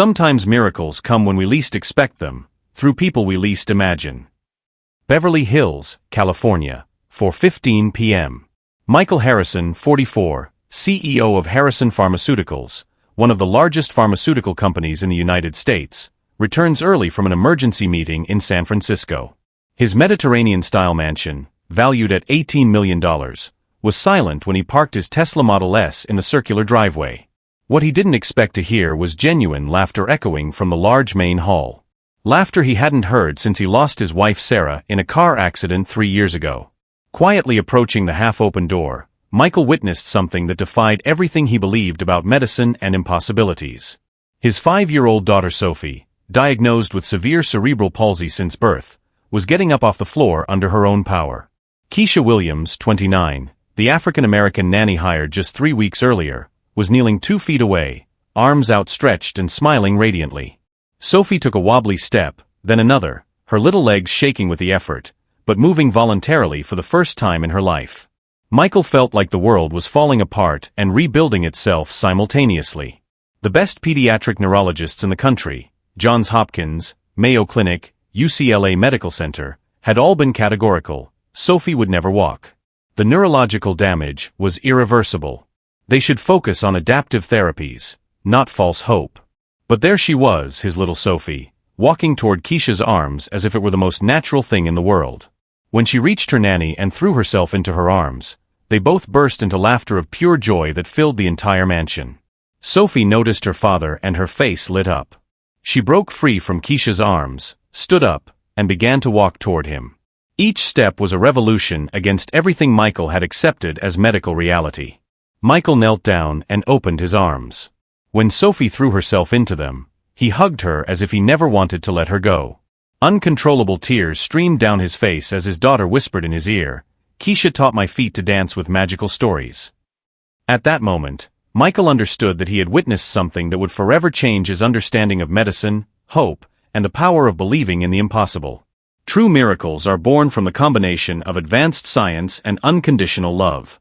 Sometimes miracles come when we least expect them, through people we least imagine. Beverly Hills, California, 4:15 p.m. Michael Harrison, 44, CEO of Harrison Pharmaceuticals, one of the largest pharmaceutical companies in the United States, returns early from an emergency meeting in San Francisco. His Mediterranean-style mansion, valued at $18 million, was silent when he parked his Tesla Model S in the circular driveway. What he didn't expect to hear was genuine laughter echoing from the large main hall. Laughter he hadn't heard since he lost his wife Sarah in a car accident 3 years ago. Quietly approaching the half-open door, Michael witnessed something that defied everything he believed about medicine and impossibilities. His 5-year-old daughter Sophie, diagnosed with severe cerebral palsy since birth, was getting up off the floor under her own power. Keisha Williams, 29, the African-American nanny hired just 3 weeks earlier, was kneeling 2 feet away, arms outstretched and smiling radiantly. Sophie took a wobbly step, then another, her little legs shaking with the effort, but moving voluntarily for the first time in her life. Michael felt like the world was falling apart and rebuilding itself simultaneously. The best pediatric neurologists in the country, Johns Hopkins, Mayo Clinic, UCLA Medical Center, had all been categorical: Sophie would never walk. The neurological damage was irreversible. They should focus on adaptive therapies, not false hope. But there she was, his little Sophie, walking toward Keisha's arms as if it were the most natural thing in the world. When she reached her nanny and threw herself into her arms, they both burst into laughter of pure joy that filled the entire mansion. Sophie noticed her father and her face lit up. She broke free from Keisha's arms, stood up, and began to walk toward him. Each step was a revolution against everything Michael had accepted as medical reality. Michael knelt down and opened his arms. When Sophie threw herself into them, he hugged her as if he never wanted to let her go. Uncontrollable tears streamed down his face as his daughter whispered in his ear, "Keisha taught my feet to dance with magical stories." At that moment, Michael understood that he had witnessed something that would forever change his understanding of medicine, hope, and the power of believing in the impossible. True miracles are born from the combination of advanced science and unconditional love.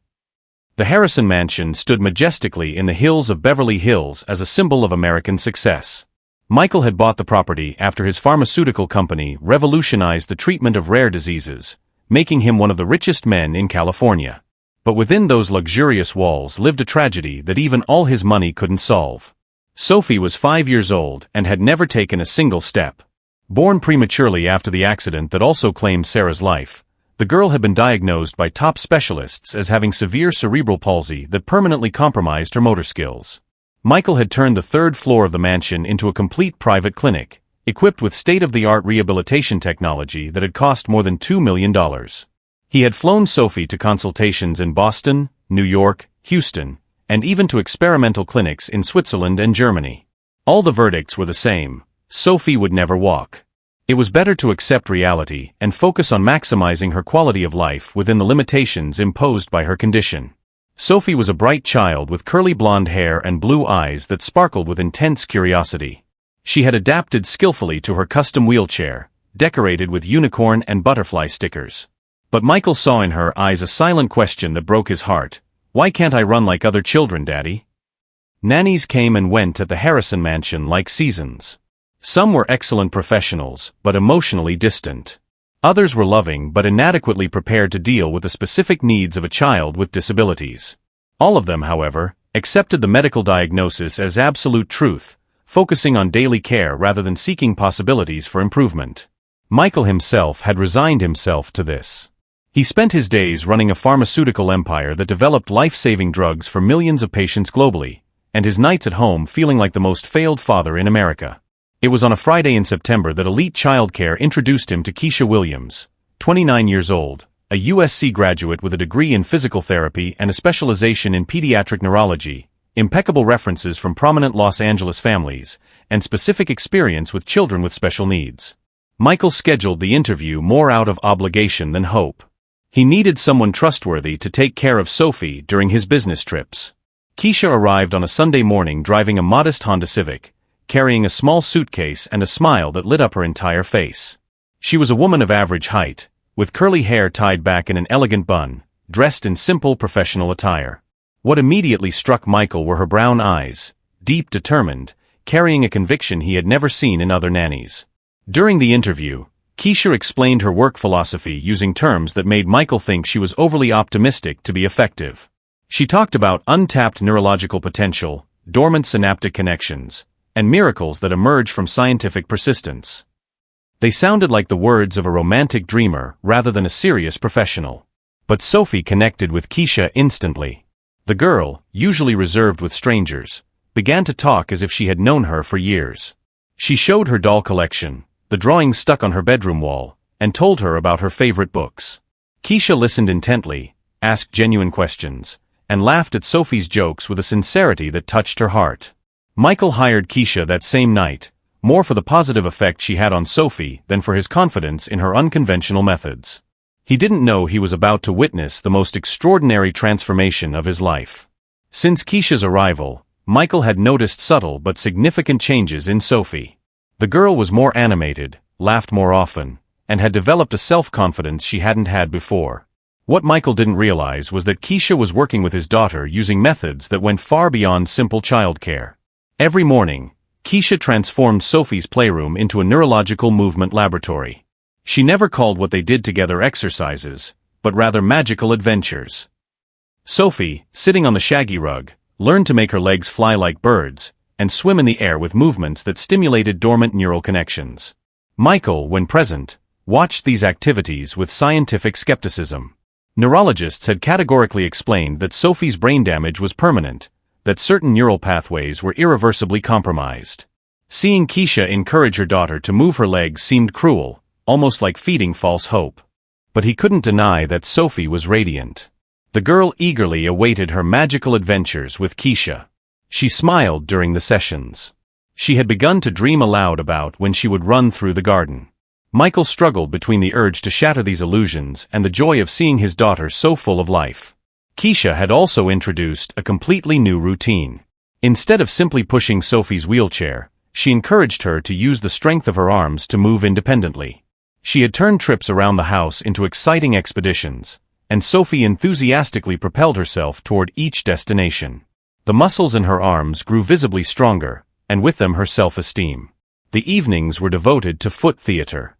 The Harrison Mansion stood majestically in the hills of Beverly Hills as a symbol of American success. Michael had bought the property after his pharmaceutical company revolutionized the treatment of rare diseases, making him one of the richest men in California. But within those luxurious walls lived a tragedy that even all his money couldn't solve. Sophie was 5 years old and had never taken a single step. Born prematurely after the accident that also claimed Sarah's life, the girl had been diagnosed by top specialists as having severe cerebral palsy that permanently compromised her motor skills. Michael had turned the 3rd floor of the mansion into a complete private clinic, equipped with state-of-the-art rehabilitation technology that had cost more than $2 million. He had flown Sophie to consultations in Boston, New York, Houston, and even to experimental clinics in Switzerland and Germany. All the verdicts were the same: Sophie would never walk. It was better to accept reality and focus on maximizing her quality of life within the limitations imposed by her condition. Sophie was a bright child with curly blonde hair and blue eyes that sparkled with intense curiosity. She had adapted skillfully to her custom wheelchair, decorated with unicorn and butterfly stickers. But Michael saw in her eyes a silent question that broke his heart: "Why can't I run like other children, Daddy?" Nannies came and went at the Harrison Mansion like seasons. Some were excellent professionals, but emotionally distant. Others were loving but inadequately prepared to deal with the specific needs of a child with disabilities. All of them, however, accepted the medical diagnosis as absolute truth, focusing on daily care rather than seeking possibilities for improvement. Michael himself had resigned himself to this. He spent his days running a pharmaceutical empire that developed life-saving drugs for millions of patients globally, and his nights at home feeling like the most failed father in America. It was on a Friday in September that Elite Childcare introduced him to Keisha Williams, 29 years old, a USC graduate with a degree in physical therapy and a specialization in pediatric neurology, impeccable references from prominent Los Angeles families, and specific experience with children with special needs. Michael scheduled the interview more out of obligation than hope. He needed someone trustworthy to take care of Sophie during his business trips. Keisha arrived on a Sunday morning driving a modest Honda Civic, carrying a small suitcase and a smile that lit up her entire face. She was a woman of average height, with curly hair tied back in an elegant bun, dressed in simple professional attire. What immediately struck Michael were her brown eyes, deep, determined, carrying a conviction he had never seen in other nannies. During the interview, Keisha explained her work philosophy using terms that made Michael think she was overly optimistic to be effective. She talked about untapped neurological potential, dormant synaptic connections, and miracles that emerge from scientific persistence. They sounded like the words of a romantic dreamer rather than a serious professional. But Sophie connected with Keisha instantly. The girl, usually reserved with strangers, began to talk as if she had known her for years. She showed her doll collection, the drawings stuck on her bedroom wall, and told her about her favorite books. Keisha listened intently, asked genuine questions, and laughed at Sophie's jokes with a sincerity that touched her heart. Michael hired Keisha that same night, more for the positive effect she had on Sophie than for his confidence in her unconventional methods. He didn't know he was about to witness the most extraordinary transformation of his life. Since Keisha's arrival, Michael had noticed subtle but significant changes in Sophie. The girl was more animated, laughed more often, and had developed a self-confidence she hadn't had before. What Michael didn't realize was that Keisha was working with his daughter using methods that went far beyond simple childcare. Every morning, Keisha transformed Sophie's playroom into a neurological movement laboratory. She never called what they did together exercises, but rather magical adventures. Sophie, sitting on the shaggy rug, learned to make her legs fly like birds, and swim in the air with movements that stimulated dormant neural connections. Michael, when present, watched these activities with scientific skepticism. Neurologists had categorically explained that Sophie's brain damage was permanent, that certain neural pathways were irreversibly compromised. Seeing Keisha encourage her daughter to move her legs seemed cruel, almost like feeding false hope. But he couldn't deny that Sophie was radiant. The girl eagerly awaited her magical adventures with Keisha. She smiled during the sessions. She had begun to dream aloud about when she would run through the garden. Michael struggled between the urge to shatter these illusions and the joy of seeing his daughter so full of life. Keisha had also introduced a completely new routine. Instead of simply pushing Sophie's wheelchair, she encouraged her to use the strength of her arms to move independently. She had turned trips around the house into exciting expeditions, and Sophie enthusiastically propelled herself toward each destination. The muscles in her arms grew visibly stronger, and with them her self-esteem. The evenings were devoted to foot theater.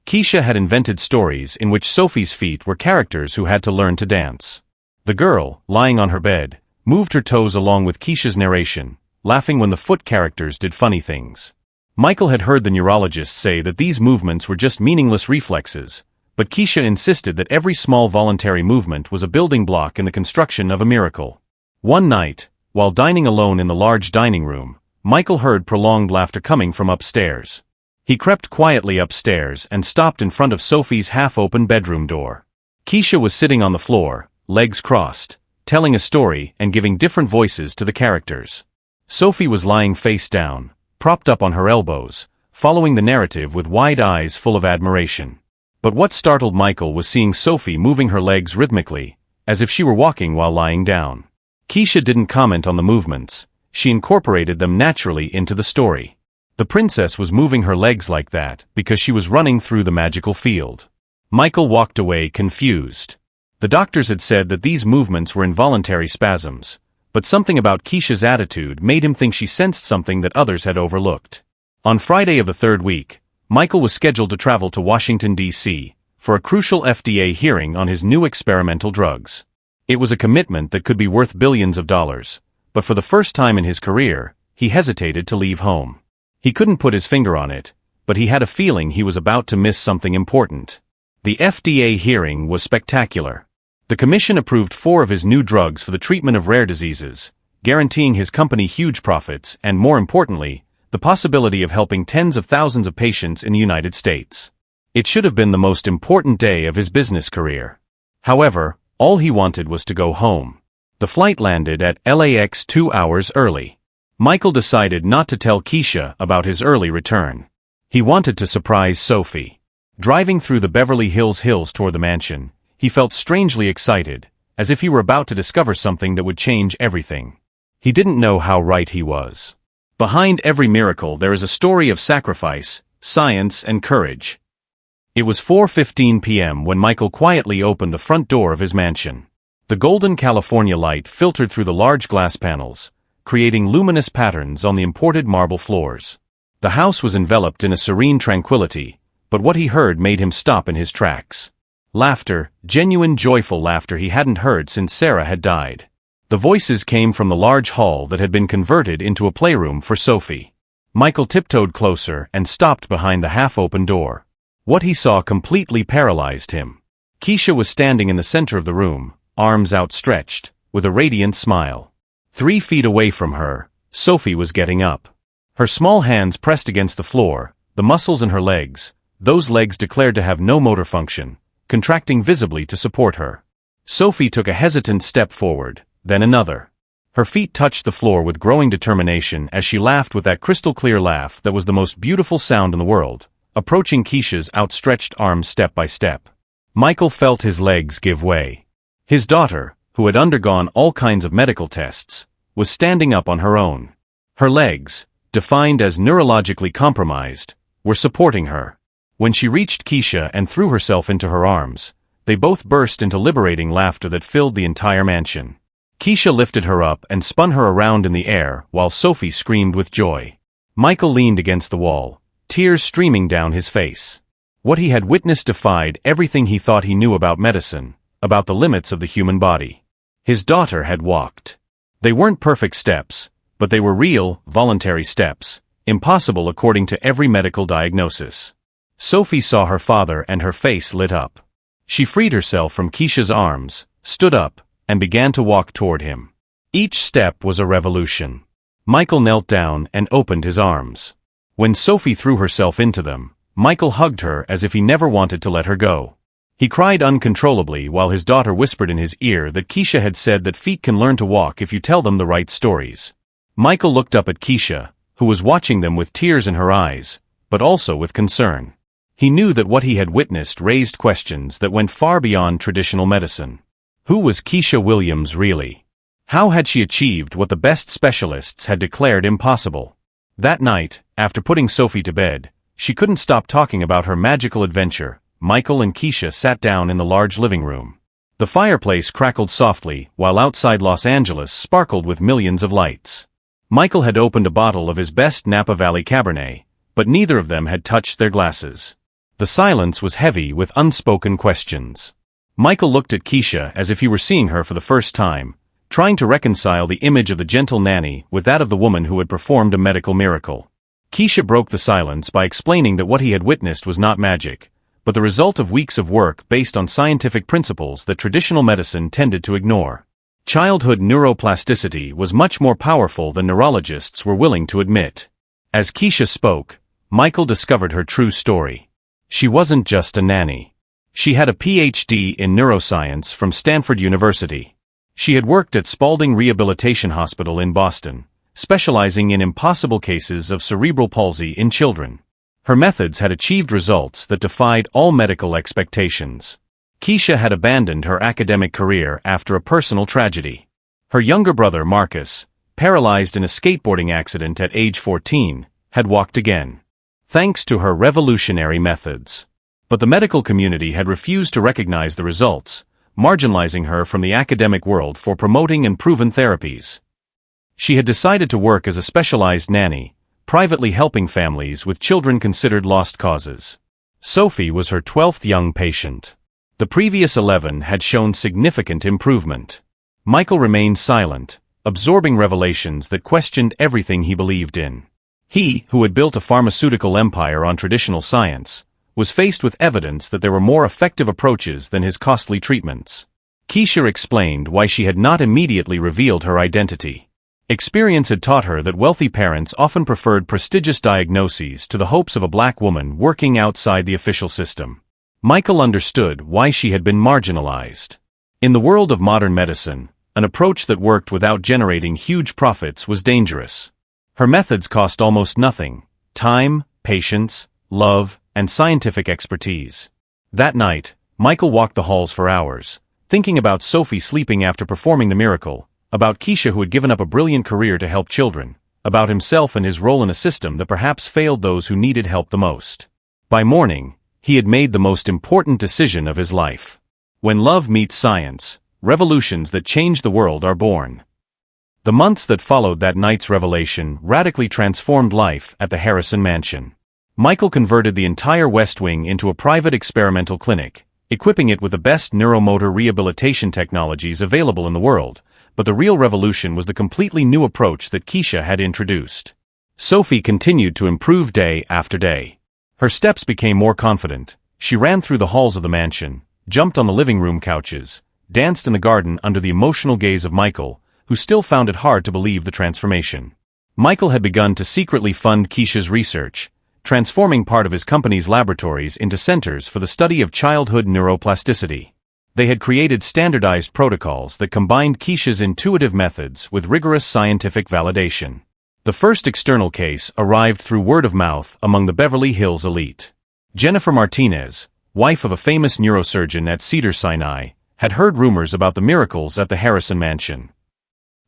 Keisha had invented stories in which Sophie's feet were characters who had to learn to dance. The girl, lying on her bed, moved her toes along with Keisha's narration, laughing when the foot characters did funny things. Michael had heard the neurologists say that these movements were just meaningless reflexes, but Keisha insisted that every small voluntary movement was a building block in the construction of a miracle. One night, while dining alone in the large dining room, Michael heard prolonged laughter coming from upstairs. He crept quietly upstairs and stopped in front of Sophie's half-open bedroom door. Keisha was sitting on the floor, legs crossed, telling a story and giving different voices to the characters. Sophie was lying face down, propped up on her elbows, following the narrative with wide eyes full of admiration. But what startled Michael was seeing Sophie moving her legs rhythmically, as if she were walking while lying down. Keisha didn't comment on the movements. She incorporated them naturally into the story. The princess was moving her legs like that because she was running through the magical field. Michael walked away confused. The doctors had said that these movements were involuntary spasms, but something about Keisha's attitude made him think she sensed something that others had overlooked. On Friday of the third week, Michael was scheduled to travel to Washington, D.C., for a crucial FDA hearing on his new experimental drugs. It was a commitment that could be worth billions of dollars, but for the first time in his career, he hesitated to leave home. He couldn't put his finger on it, but he had a feeling he was about to miss something important. The FDA hearing was spectacular. The commission approved 4 of his new drugs for the treatment of rare diseases, guaranteeing his company huge profits and, more importantly, the possibility of helping tens of thousands of patients in the United States. It should have been the most important day of his business career. However, all he wanted was to go home. The flight landed at LAX 2 hours early. Michael decided not to tell Keisha about his early return. He wanted to surprise Sophie. Driving through the Beverly Hills hills toward the mansion, he felt strangely excited, as if he were about to discover something that would change everything. He didn't know how right he was. Behind every miracle there is a story of sacrifice, science, and courage. It was 4:15 p.m. when Michael quietly opened the front door of his mansion. The golden California light filtered through the large glass panels, creating luminous patterns on the imported marble floors. The house was enveloped in a serene tranquility, but what he heard made him stop in his tracks. Laughter, genuine joyful laughter he hadn't heard since Sarah had died. The voices came from the large hall that had been converted into a playroom for Sophie. Michael tiptoed closer and stopped behind the half-open door. What he saw completely paralyzed him. Keisha was standing in the center of the room, arms outstretched, with a radiant smile. 3 feet away from her, Sophie was getting up. Her small hands pressed against the floor, the muscles in her legs, those legs declared to have no motor function, contracting visibly to support her. Sophie took a hesitant step forward, then another. Her feet touched the floor with growing determination as she laughed with that crystal-clear laugh that was the most beautiful sound in the world, approaching Keisha's outstretched arms step by step. Michael felt his legs give way. His daughter, who had undergone all kinds of medical tests, was standing up on her own. Her legs, defined as neurologically compromised, were supporting her. When she reached Keisha and threw herself into her arms, they both burst into liberating laughter that filled the entire mansion. Keisha lifted her up and spun her around in the air while Sophie screamed with joy. Michael leaned against the wall, tears streaming down his face. What he had witnessed defied everything he thought he knew about medicine, about the limits of the human body. His daughter had walked. They weren't perfect steps, but they were real, voluntary steps, impossible according to every medical diagnosis. Sophie saw her father and her face lit up. She freed herself from Keisha's arms, stood up, and began to walk toward him. Each step was a revolution. Michael knelt down and opened his arms. When Sophie threw herself into them, Michael hugged her as if he never wanted to let her go. He cried uncontrollably while his daughter whispered in his ear that Keisha had said that feet can learn to walk if you tell them the right stories. Michael looked up at Keisha, who was watching them with tears in her eyes, but also with concern. He knew that what he had witnessed raised questions that went far beyond traditional medicine. Who was Keisha Williams really? How had she achieved what the best specialists had declared impossible? That night, after putting Sophie to bed, she couldn't stop talking about her magical adventure. Michael and Keisha sat down in the large living room. The fireplace crackled softly, while outside Los Angeles sparkled with millions of lights. Michael had opened a bottle of his best Napa Valley Cabernet, but neither of them had touched their glasses. The silence was heavy with unspoken questions. Michael looked at Keisha as if he were seeing her for the first time, trying to reconcile the image of the gentle nanny with that of the woman who had performed a medical miracle. Keisha broke the silence by explaining that what he had witnessed was not magic, but the result of weeks of work based on scientific principles that traditional medicine tended to ignore. Childhood neuroplasticity was much more powerful than neurologists were willing to admit. As Keisha spoke, Michael discovered her true story. She wasn't just a nanny. She had a PhD in neuroscience from Stanford University. She had worked at Spaulding Rehabilitation Hospital in Boston, specializing in impossible cases of cerebral palsy in children. Her methods had achieved results that defied all medical expectations. Keisha had abandoned her academic career after a personal tragedy. Her younger brother Marcus, paralyzed in a skateboarding accident at age 14, had walked again. Thanks to her revolutionary methods. But the medical community had refused to recognize the results, marginalizing her from the academic world for promoting unproven therapies. She had decided to work as a specialized nanny, privately helping families with children considered lost causes. Sophie was her 12th young patient. The previous 11 had shown significant improvement. Michael remained silent, absorbing revelations that questioned everything he believed in. He, who had built a pharmaceutical empire on traditional science, was faced with evidence that there were more effective approaches than his costly treatments. Keisha explained why she had not immediately revealed her identity. Experience had taught her that wealthy parents often preferred prestigious diagnoses to the hopes of a black woman working outside the official system. Michael understood why she had been marginalized. In the world of modern medicine, an approach that worked without generating huge profits was dangerous. Her methods cost almost nothing: time, patience, love, and scientific expertise. That night, Michael walked the halls for hours, thinking about Sophie sleeping after performing the miracle, about Keisha who had given up a brilliant career to help children, about himself and his role in a system that perhaps failed those who needed help the most. By morning, he had made the most important decision of his life. When love meets science, revolutions that change the world are born. The months that followed that night's revelation radically transformed life at the Harrison Mansion. Michael converted the entire West Wing into a private experimental clinic, equipping it with the best neuromotor rehabilitation technologies available in the world, but the real revolution was the completely new approach that Keisha had introduced. Sophie continued to improve day after day. Her steps became more confident. She ran through the halls of the mansion, jumped on the living room couches, danced in the garden under the emotional gaze of Michael, who still found it hard to believe the transformation. Michael had begun to secretly fund Keisha's research, transforming part of his company's laboratories into centers for the study of childhood neuroplasticity. They had created standardized protocols that combined Keisha's intuitive methods with rigorous scientific validation. The first external case arrived through word of mouth among the Beverly Hills elite. Jennifer Martinez, wife of a famous neurosurgeon at Cedars-Sinai, had heard rumors about the miracles at the Harrison Mansion.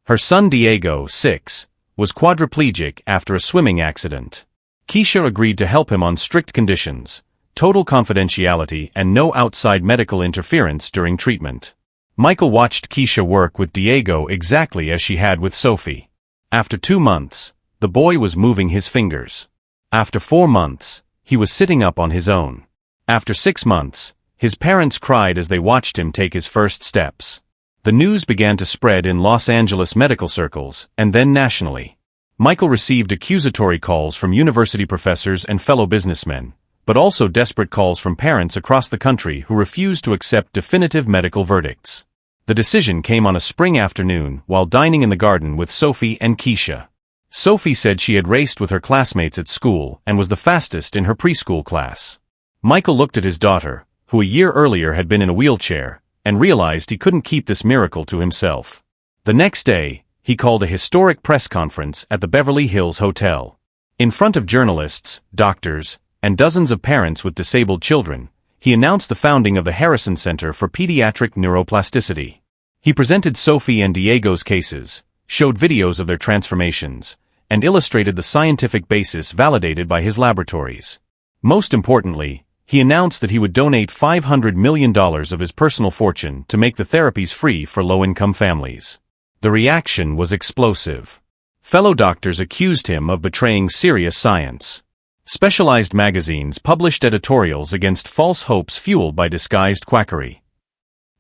Her son Diego, 6, was quadriplegic after a swimming accident. Keisha agreed to help him on strict conditions, total confidentiality and no outside medical interference during treatment. Michael watched Keisha work with Diego exactly as she had with Sophie. After 2 months, the boy was moving his fingers. After 4 months, he was sitting up on his own. After 6 months, his parents cried as they watched him take his first steps. The news began to spread in Los Angeles medical circles and then nationally. Michael received accusatory calls from university professors and fellow businessmen, but also desperate calls from parents across the country who refused to accept definitive medical verdicts. The decision came on a spring afternoon while dining in the garden with Sophie and Keisha. Sophie said she had raced with her classmates at school and was the fastest in her preschool class. Michael looked at his daughter, who a year earlier had been in a wheelchair, and realized he couldn't keep this miracle to himself. The next day, he called a historic press conference at the Beverly Hills Hotel. In front of journalists, doctors, and dozens of parents with disabled children, he announced the founding of the Harrison Center for Pediatric Neuroplasticity. He presented Sophie and Diego's cases, showed videos of their transformations, and illustrated the scientific basis validated by his laboratories. Most importantly, he announced that he would donate $500 million of his personal fortune to make the therapies free for low-income families. The reaction was explosive. Fellow doctors accused him of betraying serious science. Specialized magazines published editorials against false hopes fueled by disguised quackery.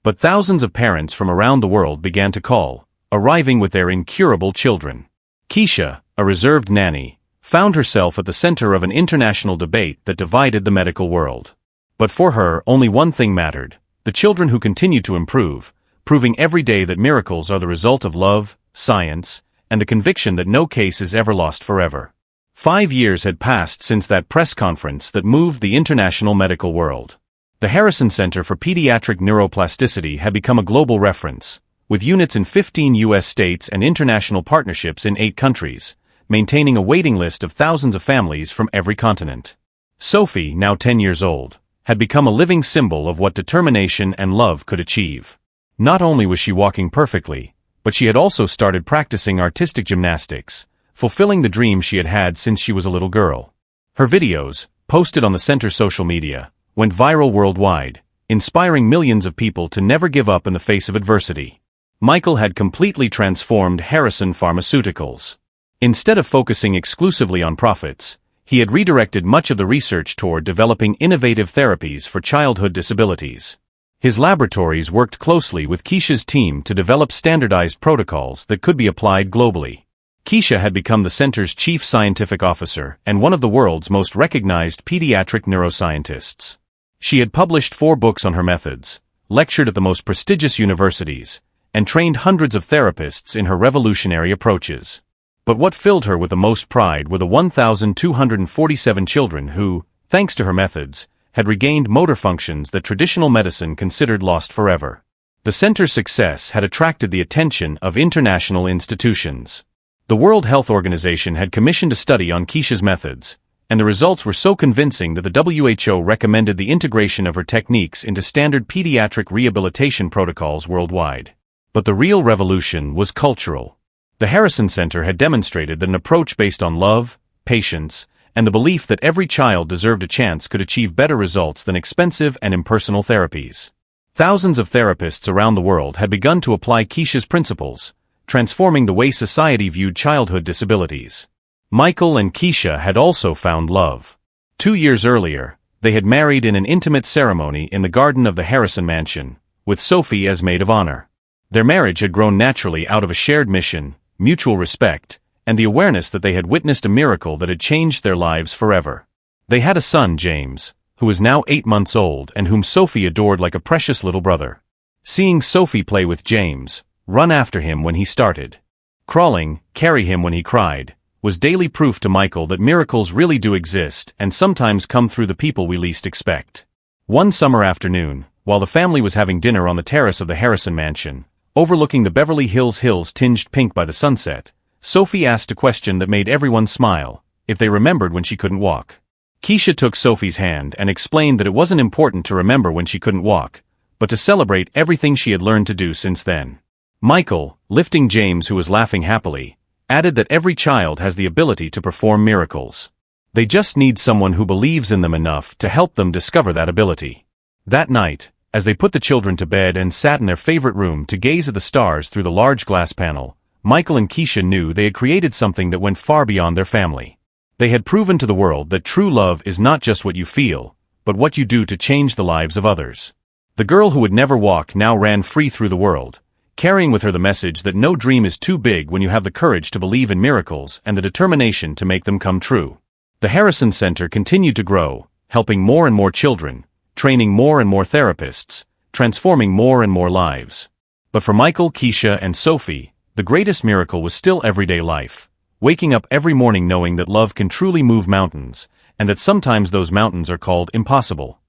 But thousands of parents from around the world began to call, arriving with their incurable children. Keisha, a reserved nanny, found herself at the center of an international debate that divided the medical world. But for her, only one thing mattered: the children who continued to improve, proving every day that miracles are the result of love, science, and the conviction that no case is ever lost forever. 5 years had passed since that press conference that moved the international medical world. The Harrison Center for Pediatric Neuroplasticity had become a global reference, with units in 15 U.S. states and international partnerships in 8 countries, maintaining a waiting list of thousands of families from every continent. Sophie, now 10 years old, had become a living symbol of what determination and love could achieve. Not only was she walking perfectly, but she had also started practicing artistic gymnastics, fulfilling the dream she had had since she was a little girl. Her videos, posted on the center's social media, went viral worldwide, inspiring millions of people to never give up in the face of adversity. Michael had completely transformed Harrison Pharmaceuticals. Instead of focusing exclusively on profits, he had redirected much of the research toward developing innovative therapies for childhood disabilities. His laboratories worked closely with Keisha's team to develop standardized protocols that could be applied globally. Keisha had become the center's chief scientific officer and one of the world's most recognized pediatric neuroscientists. She had published 4 books on her methods, lectured at the most prestigious universities, and trained hundreds of therapists in her revolutionary approaches. But what filled her with the most pride were the 1,247 children who, thanks to her methods, had regained motor functions that traditional medicine considered lost forever. The center's success had attracted the attention of international institutions. The World Health Organization had commissioned a study on Keisha's methods, and the results were so convincing that the WHO recommended the integration of her techniques into standard pediatric rehabilitation protocols worldwide. But the real revolution was cultural. The Harrison Center had demonstrated that an approach based on love, patience, and the belief that every child deserved a chance could achieve better results than expensive and impersonal therapies. Thousands of therapists around the world had begun to apply Keisha's principles, transforming the way society viewed childhood disabilities. Michael and Keisha had also found love. 2 years earlier, they had married in an intimate ceremony in the garden of the Harrison mansion, with Sophie as maid of honor. Their marriage had grown naturally out of a shared mission, mutual respect, and the awareness that they had witnessed a miracle that had changed their lives forever. They had a son, James, who was now 8 months old and whom Sophie adored like a precious little brother. Seeing Sophie play with James, run after him when he started, crawling, carry him when he cried, was daily proof to Michael that miracles really do exist and sometimes come through the people we least expect. One summer afternoon, while the family was having dinner on the terrace of the Harrison mansion, overlooking the Beverly Hills hills tinged pink by the sunset, Sophie asked a question that made everyone smile, if they remembered when she couldn't walk. Keisha took Sophie's hand and explained that it wasn't important to remember when she couldn't walk, but to celebrate everything she had learned to do since then. Michael, lifting James who was laughing happily, added that every child has the ability to perform miracles. They just need someone who believes in them enough to help them discover that ability. That night, as they put the children to bed and sat in their favorite room to gaze at the stars through the large glass panel, Michael and Keisha knew they had created something that went far beyond their family. They had proven to the world that true love is not just what you feel, but what you do to change the lives of others. The girl who would never walk now ran free through the world, carrying with her the message that no dream is too big when you have the courage to believe in miracles and the determination to make them come true. The Harrison Center continued to grow, helping more and more children, training more and more therapists, transforming more and more lives. But for Michael, Keisha, and Sophie, the greatest miracle was still everyday life, waking up every morning knowing that love can truly move mountains, and that sometimes those mountains are called impossible.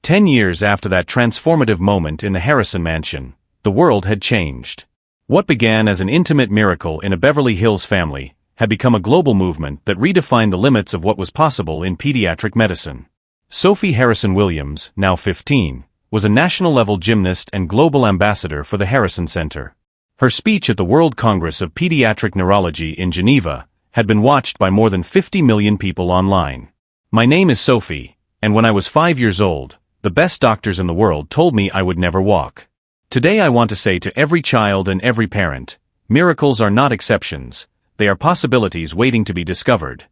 10 years after that transformative moment in the Harrison mansion, the world had changed. What began as an intimate miracle in a Beverly Hills family had become a global movement that redefined the limits of what was possible in pediatric medicine. Sophie Harrison Williams, now 15, was a national-level gymnast and global ambassador for the Harrison Center. Her speech at the World Congress of Pediatric Neurology in Geneva had been watched by more than 50 million people online. My name is Sophie, and when I was 5 years old, the best doctors in the world told me I would never walk. Today I want to say to every child and every parent, miracles are not exceptions, they are possibilities waiting to be discovered.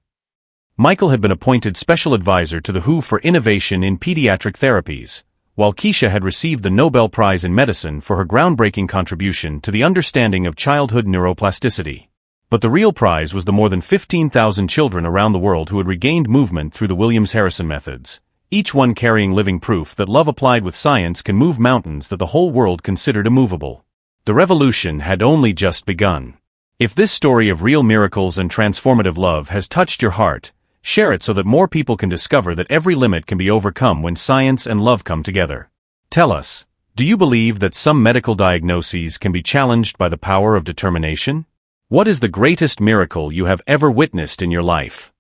Michael had been appointed special advisor to the WHO for innovation in pediatric therapies, while Keisha had received the Nobel Prize in Medicine for her groundbreaking contribution to the understanding of childhood neuroplasticity. But the real prize was the more than 15,000 children around the world who had regained movement through the Williams-Harrison methods, each one carrying living proof that love applied with science can move mountains that the whole world considered immovable. The revolution had only just begun. If this story of real miracles and transformative love has touched your heart, share it so that more people can discover that every limit can be overcome when science and love come together. Tell us, do you believe that some medical diagnoses can be challenged by the power of determination? What is the greatest miracle you have ever witnessed in your life?